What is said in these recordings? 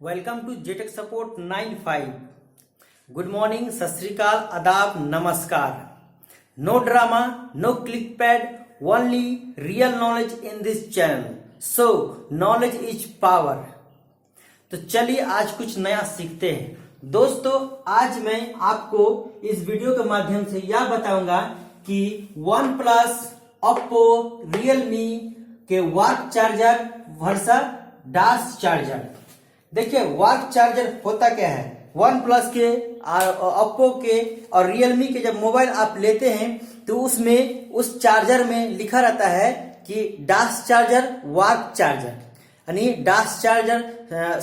Welcome to Jtech support 95। Good morning, Sat Sri Akal, आदाब, नमस्कार। No drama, no click pad, only real knowledge in this channel. So knowledge is power. तो चलिए आज कुछ नया सीखते हैं। दोस्तों, आज मैं आपको इस वीडियो के माध्यम से यह बताऊंगा कि वन प्लस, ओप्पो, रियलमी के वार्क चार्जर वर्सेस डास चार्जर। देखिए, वार्क चार्जर होता क्या है। वन प्लस के, ओप्पो के और रियलमी के जब मोबाइल आप लेते हैं तो उसमें उस चार्जर में लिखा रहता है कि डास चार्जर, वार्क चार्जर, यानी डास चार्जर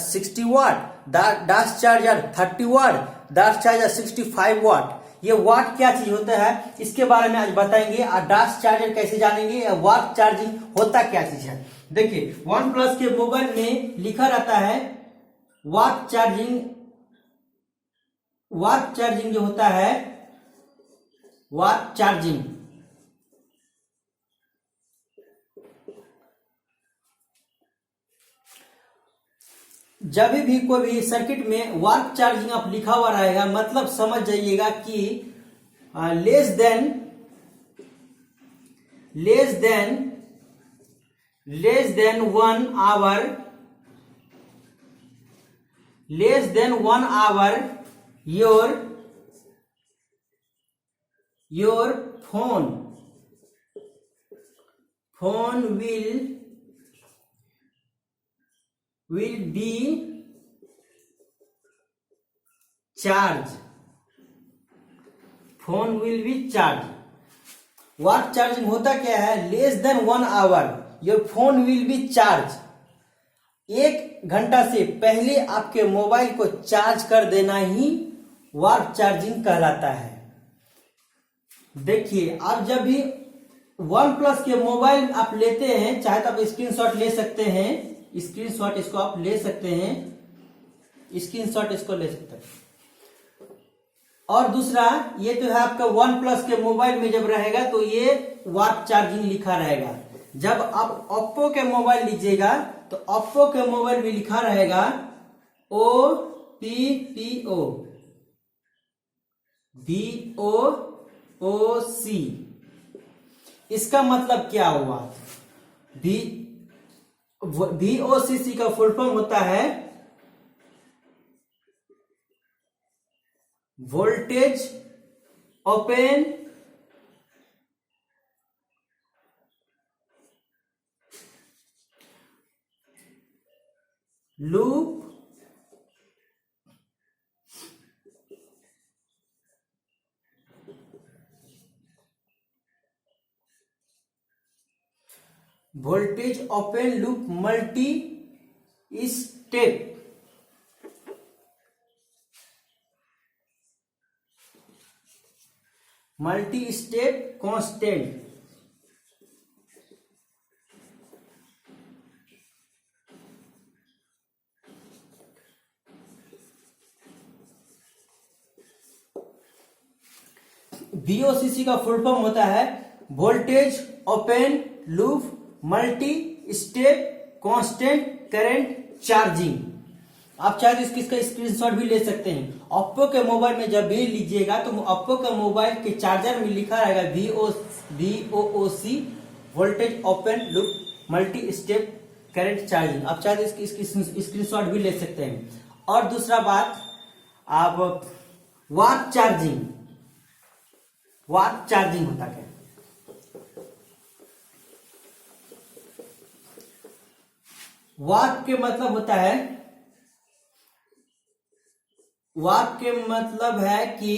60 वाट, डास चार्जर 30 वाट, डास चार्जर 65 वाट। ये वाट क्या चीज होता है इसके बारे में आज बताएंगे। और डास चार्जर कैसे जानेंगे, वार्क चार्जिंग होता क्या चीज है। देखिए, वन प्लस के मोबाइल में लिखा रहता है वार्क चार्जिंग। वार्क चार्जिंग जो होता है, वार्क चार्जिंग जब भी कोई भी सर्किट में वार्क चार्जिंग आप लिखा हुआ रहेगा, मतलब समझ जाइएगा कि less than 1 hour your phone will be charged. Phone will be charge. Watt charging होता क्या है, less than 1 hour your phone will be charge. 1 घंटा से पहले आपके मोबाइल को चार्ज कर देना ही वाट चार्जिंग कहलाता है। देखिए, आप जब भी वन प्लस के मोबाइल आप लेते हैं, चाहे तो आप स्क्रीनशॉट ले सकते हैं, स्क्रीनशॉट इसको आप ले सकते हैं, स्क्रीनशॉट इसको ले सकते हैं। और दूसरा, ये तो है आपका वन प्लस के मोबाइल में जब रहेगा तो ये वाट चार्जिंग लिखा रहेगा। जब आप ओप्पो के मोबाइल लीजिएगा तो ओप्पो के मोबाइल में लिखा रहेगा OPPO, VOOC। इसका मतलब क्या हुआ, VOCC का फुल फॉर्म होता है voltage open loop voltage open loop multi step. Multi step constant. VOCC का फुल फॉर्म होता है voltage open loop multi step constant current charging. आप चाहे तो इसका स्क्रीनशॉट भी ले सकते हैं। ओप्पो के मोबाइल में जब भी लीजिएगा तो ओप्पो के मोबाइल के चार्जर में लिखा रहेगा VOOC, voltage open loop multi step current charging. आप चाहे तो इसकी स्क्रीनशॉट भी ले सकते हैं। और दूसरा बात, आप वाट चार्जिंग होता क्या। वाट के मतलब होता है, वाट के मतलब है कि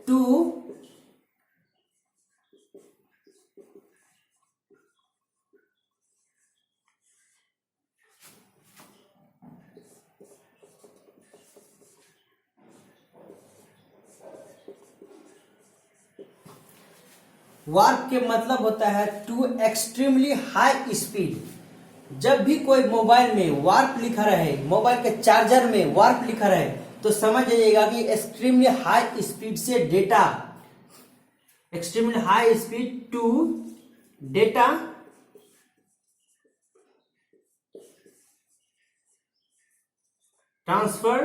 टू वार्प के मतलब होता है टू एक्सट्रीमली हाई स्पीड। जब भी कोई मोबाइल में वार्प लिखा रहे, मोबाइल के चार्जर में वार्प लिखा रहे, तो समझ जाइएगा कि एक्सट्रीमली हाई स्पीड से data, extremely high speed to data transfer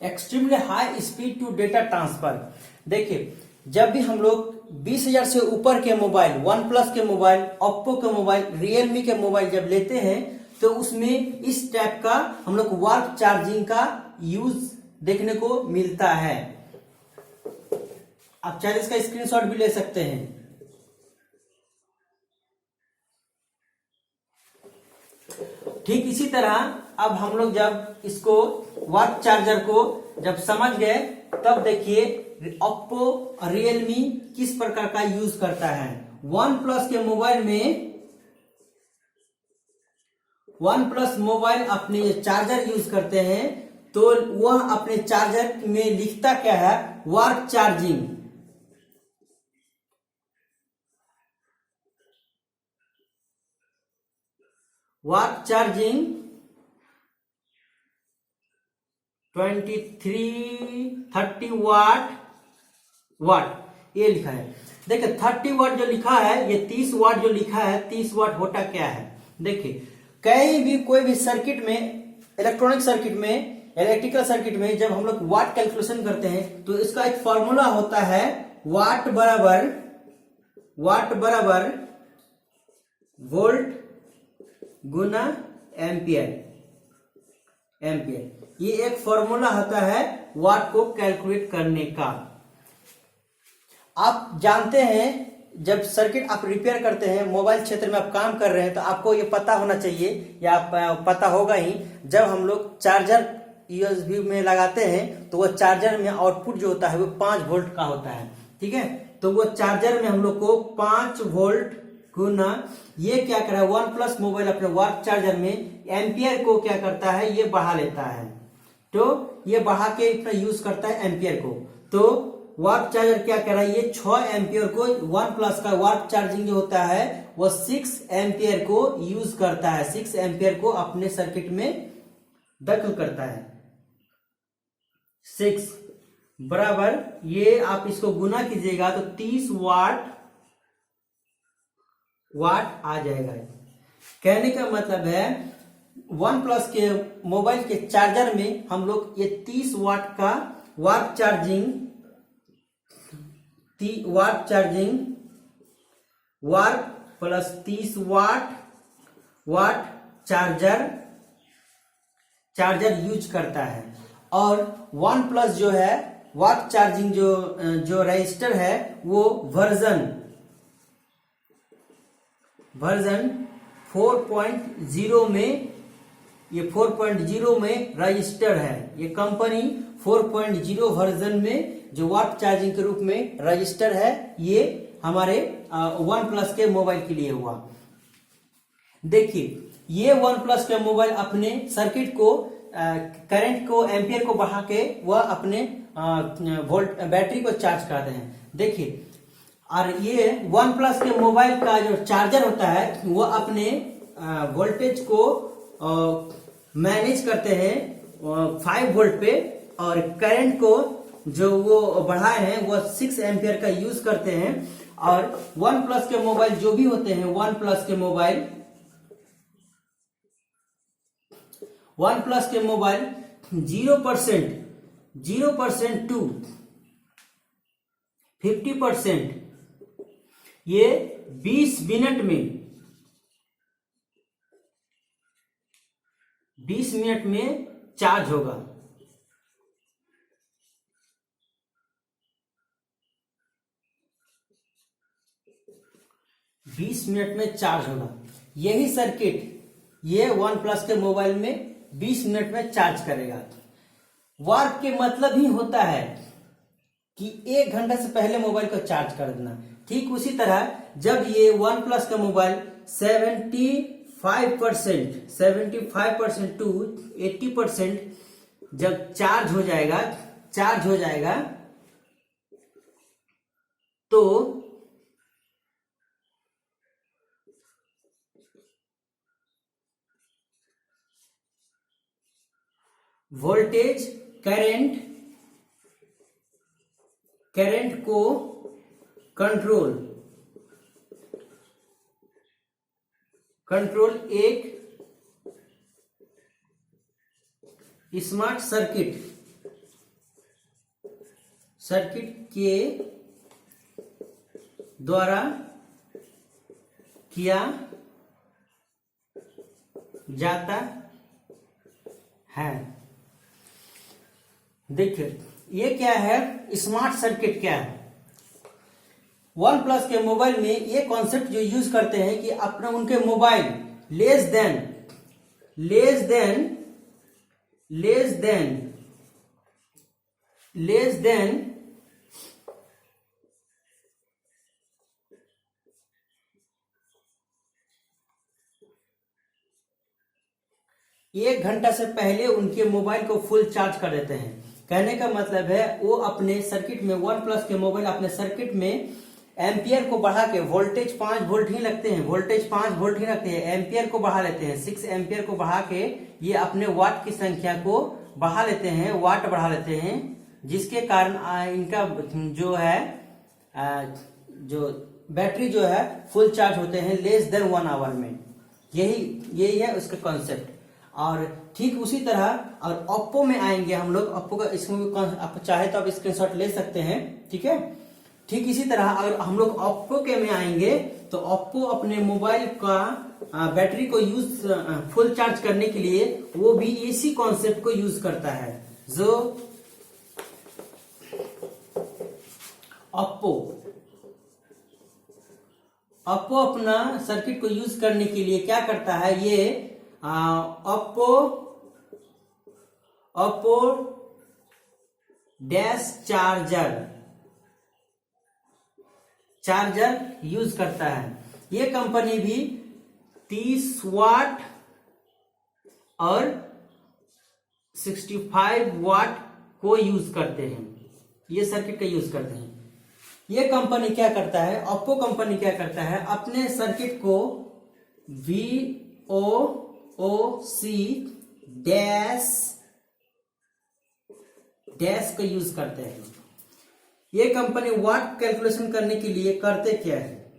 extremely high speed to data transfer. देखिए, जब भी हम लोग 20,000 से ऊपर के मोबाइल, वन प्लस के मोबाइल, ओप्पो के मोबाइल, रियलमी के मोबाइल जब लेते हैं तो उसमें इस टाइप का हम लोग वार्प चार्जिंग का यूज देखने को मिलता है। आप चाहे इसका स्क्रीनशॉट भी ले सकते हैं। ठीक इसी तरह अब हम लोग जब इसको वार्प चार्जर को जब समझ गए, तब देखिए ओप्पो और रियलमी किस प्रकार का यूज करता है। वन प्लस के मोबाइल में, वन प्लस मोबाइल अपने चार्जर यूज करते हैं, तो वह अपने चार्जर में लिखता क्या है, वार्प चार्जिंग। वार्प चार्जिंग 30 वाट ये लिखा है। देखिए 30 वाट जो लिखा है, ये 30 वाट जो लिखा है, 30 वाट होता क्या है। देखिए कहीं भी कोई भी सर्किट में, इलेक्ट्रॉनिक सर्किट में, इलेक्ट्रिकल सर्किट में जब हम लोग वाट कैलकुलेशन करते हैं तो इसका एक फॉर्मूला होता है, वाट बराबर वोल्ट गुना एम्पियर। ये एक फॉर्मूला होता है वाट को कैलकुलेट करने का। आप जानते हैं जब सर्किट आप रिपेयर करते हैं, मोबाइल क्षेत्र में आप काम कर रहे हैं, तो आपको ये पता होना चाहिए या पता होगा ही, जब हम लोग चार्जर यूएसबी में लगाते हैं तो वह चार्जर में आउटपुट जो होता है वो 5 वोल्ट का होता है। ठीक है, तो वो चार्जर में हम लोग को 5 वोल्ट गुना, ये क्या कर रहा है, वन प्लस मोबाइल अपने वार्प चार्जर में एम्पियर को क्या करता है, ये बढ़ा लेता है। तो ये बढ़ा के इतना यूज करता है एम्पियर को। तो वार्प चार्जर क्या कर रहा है, ये 6 एम्पियर को, वन प्लस का वार्प चार्जिंग जो होता है वो 6 एम्पियर को यूज करता है, 6 एम्पियर को अपने सर्किट में दखल करता है। 6 बराबर, ये आप इसको गुना कीजिएगा तो 30 वाट आ जाएगा। कहने का मतलब है वन प्लस के मोबाइल के चार्जर में हम लोग ये 30 वाट का Warp charging, Warp plus 30 watt charger use करता है। और वन प्लस जो है वाट चार्जिंग जो रजिस्टर है वो वर्जन 4.0 में, ये 4.0 में रजिस्टर है। ये कंपनी 4.0 वर्जन में जो वाट चार्जिंग के रूप में रजिस्टर है, ये हमारे वन प्लस के मोबाइल के लिए हुआ। देखिए ये वन प्लस के मोबाइल अपने सर्किट को, करंट को, एम्पियर को बढ़ा के वह अपने वोल्ट बैटरी को चार्ज करते हैं। देखिए, और ये वन प्लस के मोबाइल का जो चार्जर होता है वो अपने वोल्टेज को मैनेज करते हैं 5 वोल्ट पे, और करंट को जो वो बढ़ाए हैं वो 6 एम्पियर का यूज करते हैं। और वन प्लस के मोबाइल जो भी होते हैं, वन प्लस के मोबाइल 0% टू 50%, ये 20 मिनट में चार्ज होगा। यही सर्किट ये वन प्लस के मोबाइल में 20 मिनट में चार्ज करेगा। वार्प के मतलब ही होता है कि 1 घंटा से पहले मोबाइल को चार्ज कर देना। ठीक उसी तरह जब ये वन प्लस का मोबाइल 75% टू 80% जब चार्ज हो जाएगा तो वोल्टेज करंट को कंट्रोल एक स्मार्ट सर्किट के द्वारा किया जाता है। देखिए ये क्या है, स्मार्ट सर्किट क्या है। वन प्लस के मोबाइल में ये कॉन्सेप्ट जो यूज करते हैं कि अपना उनके मोबाइल लेस देन 1 घंटा से पहले उनके मोबाइल को फुल चार्ज कर देते हैं। कहने का मतलब है वो अपने सर्किट में, वन प्लस के मोबाइल अपने सर्किट में एम्पियर को बढ़ा के, वोल्टेज 5 वोल्ट ही लगते हैं, एम्पियर को बढ़ा लेते हैं, 6 एम्पियर को बढ़ा के ये अपने वाट की संख्या को बढ़ा लेते हैं, वाट बढ़ा लेते हैं, जिसके कारण इनका जो है जो बैटरी जो है फुल चार्ज होते हैं लेस देन 1 आवर में। यही है उसका कॉन्सेप्ट। और ठीक उसी तरह और ओप्पो में आएंगे हम लोग। ओप्पो का इसमें भी आप चाहे तो आप स्क्रीनशॉट ले सकते हैं, ठीक है। ठीक इसी तरह अगर हम लोग ओप्पो के में आएंगे तो ओप्पो अपने मोबाइल का बैटरी को यूज फुल चार्ज करने के लिए वो भी इसी कॉन्सेप्ट को यूज करता है। जो ओप्पो अपना सर्किट को यूज करने के लिए क्या करता है, ये ओप्पो डैश चार्जर यूज करता है। ये कंपनी भी 30 वाट और 65 वाट को यूज करते हैं, ये सर्किट का यूज करते हैं। ये कंपनी क्या करता है, ओप्पो कंपनी क्या करता है, अपने सर्किट को VOOC डैश का यूज करते हैं। ये कंपनी वाट कैलकुलेशन करने के लिए करते क्या है,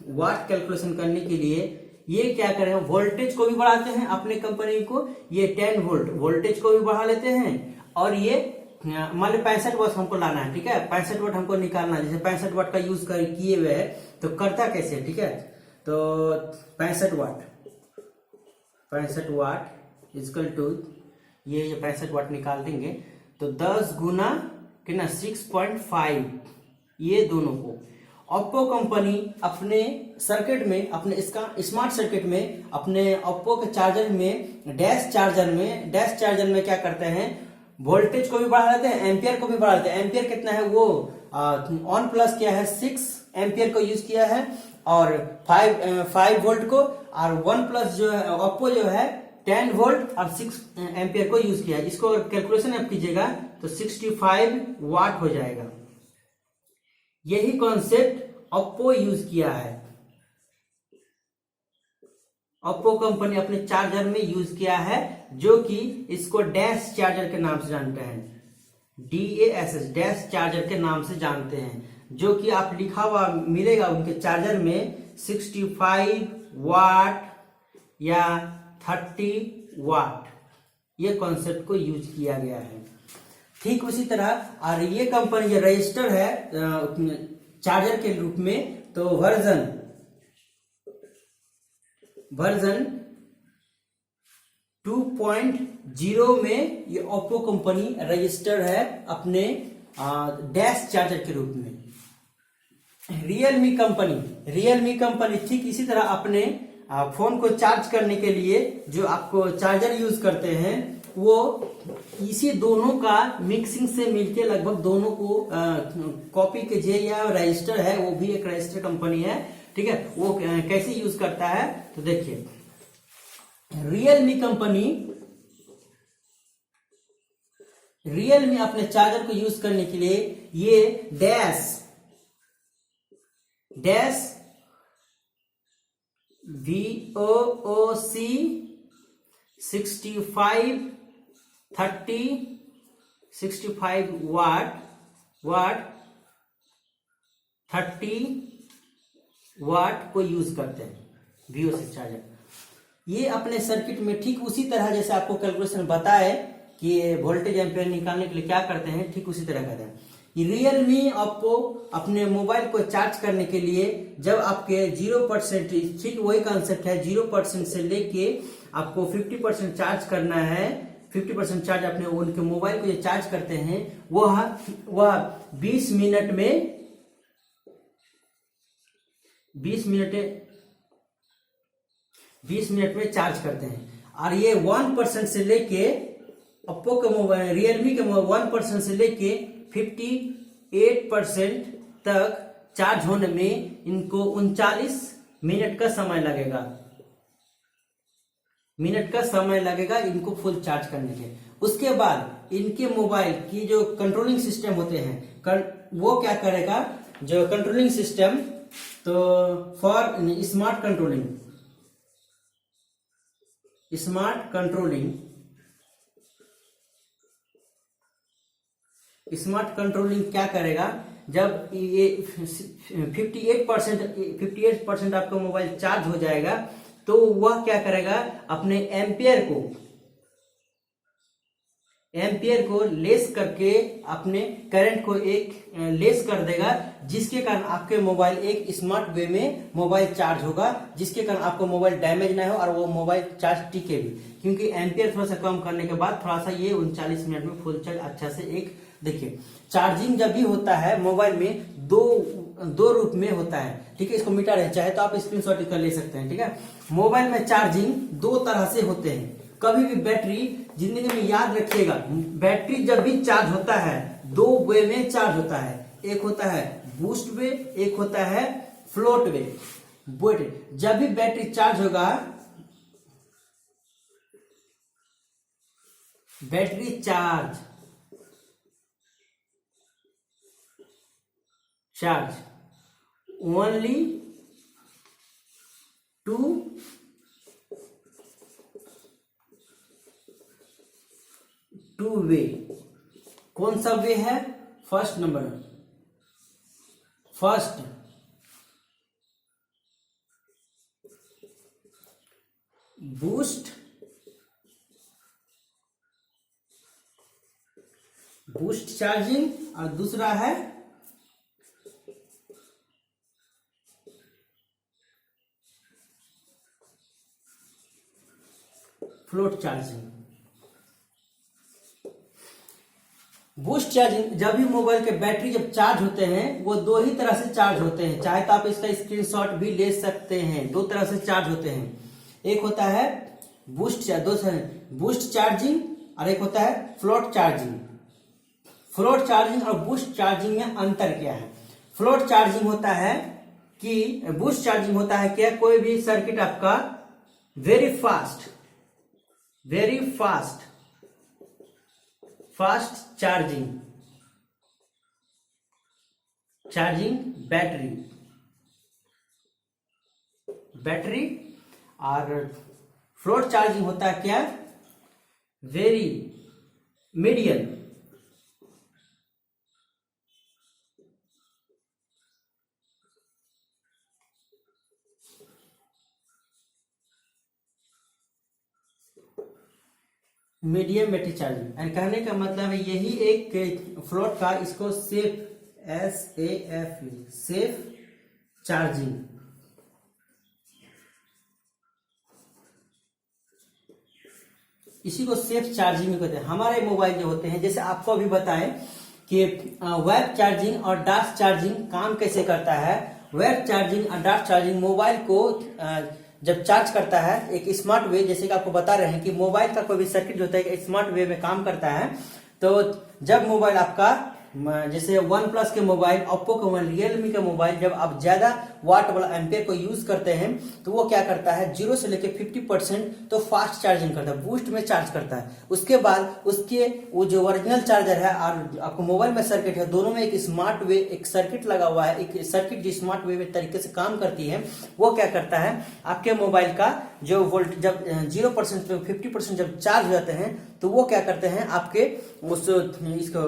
वाट कैलकुलेशन करने के लिए ये क्या करें, वोल्टेज को भी बढ़ाते हैं अपने कंपनी को, ये 10 वोल्ट वोल्टेज को भी बढ़ा लेते हैं। और ये मान लो 65 वाट हमको लाना है, ठीक है, 65 वाट हमको निकालना है। जैसे 65 वाट का यूज किए हुए है तो करता कैसे, ठीक है। तो 65 वाट इजकल टू ये 65 वाट निकाल देंगे तो 10 गुना कितना 6.5, ये दोनों को ओप्पो कंपनी अपने सर्किट में, अपने इसका स्मार्ट सर्किट में, अपने ओप्पो के चार्जर में, डैश चार्जर में क्या करते हैं, वोल्टेज को भी बढ़ा लेते हैं, एम्पियर को भी बढ़ा लेते हैं। एम्पियर कितना है, वो ऑन प्लस किया है 6 एम्पियर को यूज किया है और 5 वोल्ट को, और वन प्लस जो है ओप्पो जो है 10 वोल्ट और 6 एम्पियर को यूज किया है। इसको कैलकुलेशन आप कीजिएगा तो 65 वाट हो जाएगा। यही कॉन्सेप्ट ओप्पो यूज किया है, ओप्पो कंपनी अपने चार्जर में यूज किया है, जो कि इसको डैश चार्जर के नाम से जानते हैं, DASS डैश चार्जर के नाम से जानते हैं, जो कि आप लिखा हुआ मिलेगा उनके चार्जर में 65 वाट या 30 वाट, ये कॉन्सेप्ट को यूज किया गया है। ठीक उसी तरह और ये कंपनी जो रजिस्टर है चार्जर के रूप में, तो वर्जन 2.0 में ये ओप्पो कंपनी रजिस्टर है अपने डैश चार्जर के रूप में। रियलमी कंपनी ठीक इसी तरह अपने फोन को चार्ज करने के लिए जो आपको चार्जर यूज करते हैं, वो इसी दोनों का मिक्सिंग से मिलके लगभग दोनों को कॉपी कीजिए, या रजिस्टर है, वो भी एक रजिस्टर कंपनी है, ठीक है। वो कैसे यूज करता है तो देखिए, रियलमी अपने चार्जर को यूज करने के लिए ये डैश VOOC 65 वाट 30 वाट को यूज करते हैं VOC चार्जर। ये अपने सर्किट में ठीक उसी तरह जैसे आपको कैलकुलेशन बताए कि वोल्टेज एम्पियर निकालने के लिए क्या करते हैं, ठीक उसी तरह करते हैं। रियलमी आपको अपने मोबाइल को चार्ज करने के लिए जब आपके 0%, ठीक वही कॉन्सेप्ट है, 0% से लेके आपको 50% चार्ज करना है। 50% चार्ज अपने उनके मोबाइल को जो चार्ज करते हैं वह 20 मिनट में 20 मिनट में चार्ज करते हैं। और ये 1% से लेके ओप्पो के मोबाइल, रियलमी के 1% से लेके 58% तक चार्ज होने में इनको 39 मिनट का समय लगेगा इनको फुल चार्ज करने के। उसके बाद इनके मोबाइल की जो कंट्रोलिंग सिस्टम होते हैं वो क्या करेगा, जो कंट्रोलिंग सिस्टम, तो फॉर स्मार्ट कंट्रोलिंग क्या करेगा, जब ये 58% आपका मोबाइल चार्ज हो जाएगा तो वह क्या करेगा, अपने एम्पियर को लेस करके अपने करंट को एक लेस कर देगा, जिसके कारण आपके मोबाइल एक स्मार्ट वे में मोबाइल चार्ज होगा, जिसके कारण आपको मोबाइल डैमेज ना हो और वो मोबाइल चार्ज टिके भी। क्योंकि एम्पियर थोड़ा सा कम करने के बाद थोड़ा सा ये 39 मिनट में फुल चार्ज अच्छा से एक, देखिए चार्जिंग जब भी होता है मोबाइल में दो रूप में होता है, ठीक है। इसको मिटा रहे चाहे तो आप स्क्रीनशॉट कर ले सकते हैं, ठीक है। मोबाइल में चार्जिंग दो तरह से होते हैं। कभी भी बैटरी, जिंदगी में याद रखिएगा, बैटरी जब भी चार्ज होता है दो वे में चार्ज होता है। एक होता है बूस्ट वे, एक होता है फ्लोट वे। जब भी बैटरी चार्ज होगा, battery charge only two way. कौन सा वे है? फर्स्ट बूस्ट चार्जिंग और दूसरा है फ्लोट चार्जिंग। बूस्ट चार्जिंग, जब भी मोबाइल के बैटरी जब चार्ज होते हैं वो दो ही तरह से चार्ज होते हैं, चाहे तो आप इसका स्क्रीनशॉट भी ले सकते हैं। दो तरह से चार्ज होते हैं, एक होता है बूस्ट चार्जिंग और एक होता है फ्लोट चार्जिंग। फ्लोट चार्जिंग और बूस्ट चार्जिंग में अंतर क्या है? फ्लोट चार्जिंग होता है कि बूस्ट चार्जिंग होता है क्या, कोई भी सर्किट आपका वेरी फास्ट चार्जिंग बैटरी। और फ्लोट चार्जिंग होता है क्या, very medium battery charging. And कहने का मतलब है यही एक फ्लोट का, इसको सेफ चार्जिंग, इसी को सेफ चार्जिंग में कहते हैं। हमारे मोबाइल जो होते हैं, जैसे आपको अभी बताएं कि वेब चार्जिंग और डास्ट चार्जिंग काम कैसे करता है। वेब चार्जिंग और डास्ट चार्जिंग मोबाइल को जब चार्ज करता है एक स्मार्ट वे, जैसे कि आपको बता रहे हैं कि मोबाइल का कोई भी सर्किट होता है एक स्मार्ट वे में काम करता है। तो जब मोबाइल आपका, जैसे वन प्लस के मोबाइल, ओप्पो के मोबाइल, रियलमी के मोबाइल, जब आप ज्यादा वाट वाला एम्पियर को यूज करते हैं तो वो क्या करता है, 0 से लेके 50% तो फास्ट चार्जिंग करता है, बूस्ट में चार्ज करता है। उसके बाद उसके वो जो ओरिजिनल चार्जर है और आपको मोबाइल में सर्किट है, दोनों में एक स्मार्ट वे, एक सर्किट लगा हुआ है, एक सर्किट जो स्मार्ट वे में तरीके से काम करती है। वो क्या करता है, आपके मोबाइल का जो वोल्ट जब 0% से 50% जब चार्ज हो जाते हैं तो वो क्या करते हैं, आपके उस इसको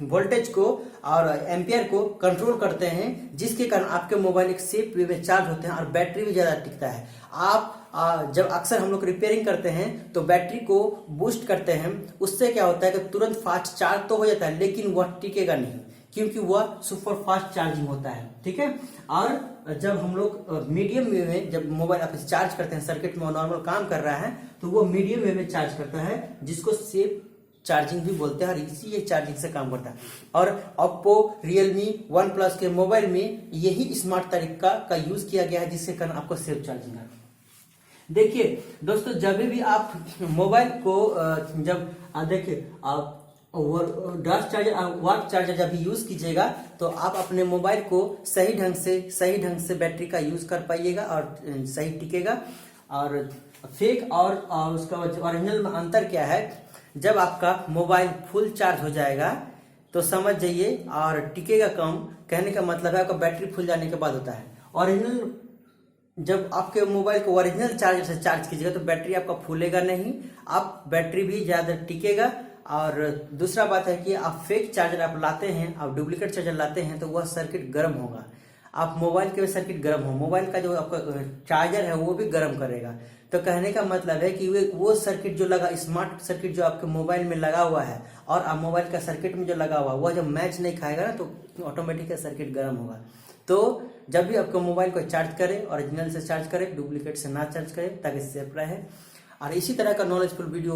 वोल्टेज को और एम्पियर को कंट्रोल करते हैं, जिसके कारण आपके मोबाइल एक सेफ वे में चार्ज होते हैं और बैटरी भी ज़्यादा टिकता है। आप जब अक्सर हम लोग रिपेयरिंग करते हैं तो बैटरी को बूस्ट करते हैं, उससे क्या होता है कि तुरंत फास्ट चार्ज तो हो जाता है लेकिन वह टिकेगा नहीं, क्योंकि वह सुपर फास्ट चार्जिंग होता है। ठीक है। और जब हम लोग मीडियम वे में जब मोबाइल आप चार्ज करते हैं, सर्किट में नॉर्मल काम कर रहा है तो वो मीडियम वे में चार्ज करता है, जिसको सेफ चार्जिंग भी बोलते हैं और इसी ये चार्जिंग से काम करता है। और ओप्पो, रियलमी, वन प्लस के मोबाइल में यही स्मार्ट तरीका का यूज किया गया है, जिससे कारण आपको सेफ चार्जिंग है। देखिए दोस्तों, जब भी आप मोबाइल को जब देखिए आप डास्ट चार्जर वाट चार्जर जब भी यूज कीजिएगा तो आप अपने मोबाइल को सही ढंग से बैटरी का यूज कर पाइएगा और सही टिकेगा। और फेक और उसका ओरिजिनल में अंतर क्या है, जब आपका मोबाइल फुल चार्ज हो जाएगा तो समझ जाइए और टिकेगा कम, कहने का मतलब है आपका बैटरी फुल जाने के बाद होता है। ओरिजिनल जब आपके मोबाइल को ओरिजिनल चार्जर से चार्ज कीजिएगा तो बैटरी आपका फूलेगा नहीं, आप बैटरी भी ज्यादा टिकेगा। और दूसरा बात है कि आप फेक चार्जर आप लाते हैं, आप डुप्लीकेट चार्जर लाते हैं तो वह सर्किट गर्म होगा, आप मोबाइल के सर्किट गर्म हो, मोबाइल का जो आपका चार्जर है वो भी गर्म करेगा। तो कहने का मतलब है कि वो सर्किट जो लगा, स्मार्ट सर्किट जो आपके मोबाइल में लगा हुआ है और आप मोबाइल का सर्किट में जो लगा हुआ है वह जब मैच नहीं खाएगा ना तो ऑटोमेटिक सर्किट गर्म होगा। तो जब भी आपको मोबाइल को चार्ज करें ओरिजिनल से चार्ज करें, डुप्लीकेट से ना चार्ज करें, ताकि सेफ रहे। और इसी तरह का नॉलेजफुल वीडियो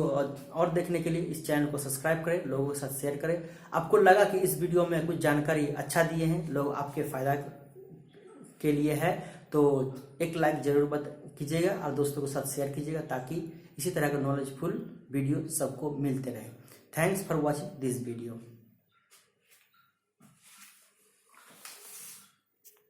और देखने के लिए इस चैनल को सब्सक्राइब करें, लोगों के साथ शेयर करें। आपको लगा कि इस वीडियो में कुछ जानकारी अच्छा दिए हैं, लोग आपके फायदा के लिए है, तो एक लाइक जरूर कीजिएगा और दोस्तों के साथ शेयर कीजिएगा, ताकि इसी तरह का नॉलेजफुल वीडियो सबको मिलते रहे। Thanks for watching this video.